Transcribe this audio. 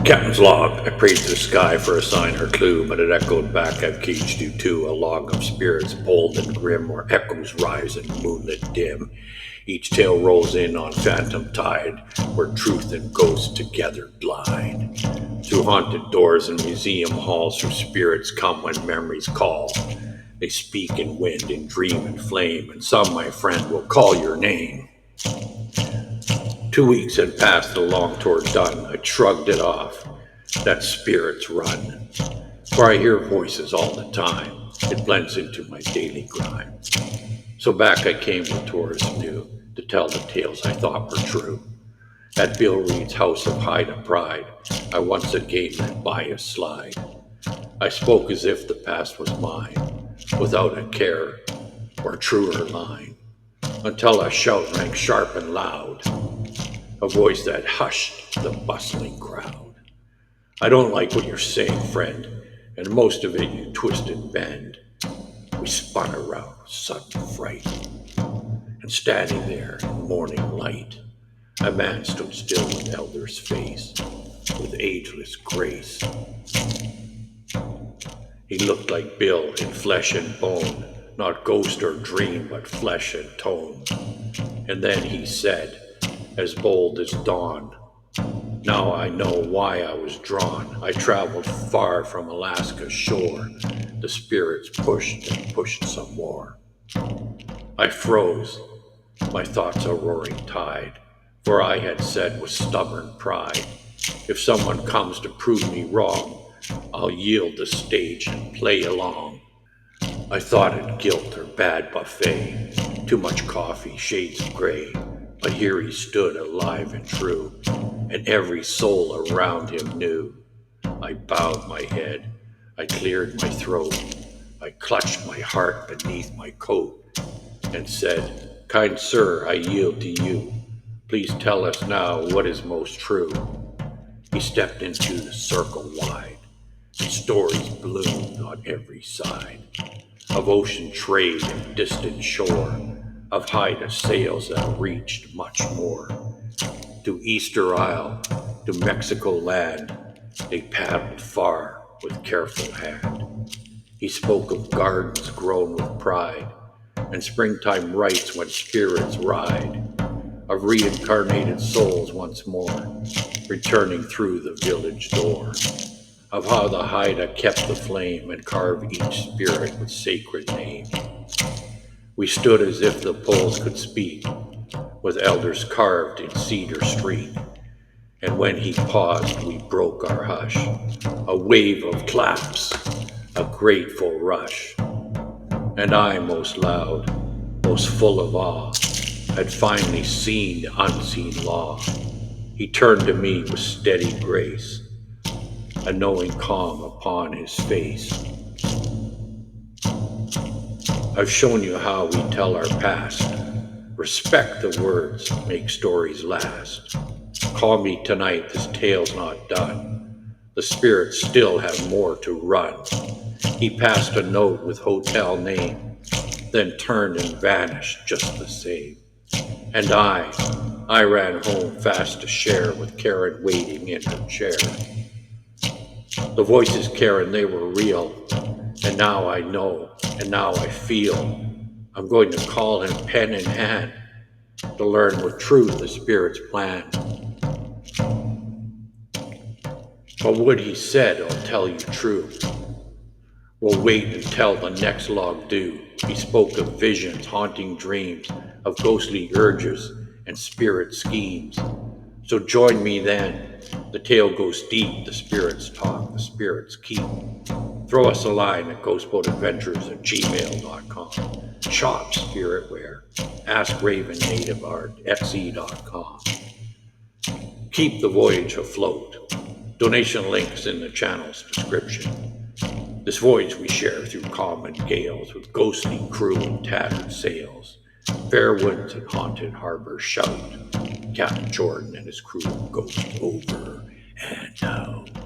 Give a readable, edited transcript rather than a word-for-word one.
Captain's log. I prayed to the sky for a sign or clue, but it echoed back, I've caged you too. A log of spirits bold and grim, where echoes rise in moonlit dim. Each tale rolls in on phantom tide, where truth and ghost together glide. Through haunted doors and museum halls, where spirits come when memories call. They speak in wind and dream and flame, and some, my friend, will call your name. 2 weeks had passed, the long tour done. I shrugged it off. That spirits run. For I hear voices all the time. It blends into my daily grime. So back I came with tourists new to tell the tales I thought were true. At Bill Reed's house of Haida pride, I once again let by a slide. I spoke as if the past was mine, without a care or truer line, until a shout rang sharp and loud, a voice that hushed the bustling crowd. I don't like what you're saying, friend, and most of it you twist and bend. We spun around with sudden fright, and standing there in morning light, a man stood still with elder's face, with ageless grace. He looked like Bill in flesh and bone, not ghost or dream, but flesh and tone. And then he said, as bold as dawn, now I know why I was drawn. I traveled far from Alaska's shore. The spirits pushed and pushed some more. I froze, my thoughts a roaring tide, for I had said with stubborn pride, if someone comes to prove me wrong, I'll yield the stage and play along. I thought it guilt or bad buffet, too much coffee, shades of gray, but here he stood alive and true, and every soul around him knew. I bowed my head, I cleared my throat, I clutched my heart beneath my coat, and said, kind sir, I yield to you. Please tell us now what is most true. He stepped into the circle wide, and stories bloomed on every side, of ocean trade and distant shore, of Haida sails that reached much more. To Easter Isle, to Mexico land, they paddled far with careful hand. He spoke of gardens grown with pride, and springtime rites when spirits ride, of reincarnated souls once more, returning through the village door, of how the Haida kept the flame and carved each spirit with sacred name. We stood as if the poles could speak, with elders carved in cedar street, and when he paused we broke our hush, a wave of claps, a grateful rush. And I, most loud, most full of awe, had finally seen the unseen law. He turned to me with steady grace, a knowing calm upon his face. I've shown you how we tell our past. Respect the words, make stories last. Call me tonight, this tale's not done. The spirits still have more to run. He passed a note with hotel name, then turned and vanished just the same. And I ran home fast to share with Karen waiting in her chair. The voices, Karen, they were real. And now I know, and now I feel. I'm going to call him pen in hand to learn with truth the spirit's plan. But what he said, I'll tell you true. We'll wait until the next log due. He spoke of visions, haunting dreams, of ghostly urges and spirit schemes. So join me then. The tale goes deep, the spirits talk, the spirits keep. Throw us a line at ghostboatadventures@gmail.com. Shop spiritware. Ask Raven Native Art, Etsy.com. Keep the voyage afloat. Donation links in the channel's description. This voyage we share through calm and gales, with ghostly crew and tattered sails. Fair winds and haunted harbors shout. Captain Jordan and his crew of ghosts over and out.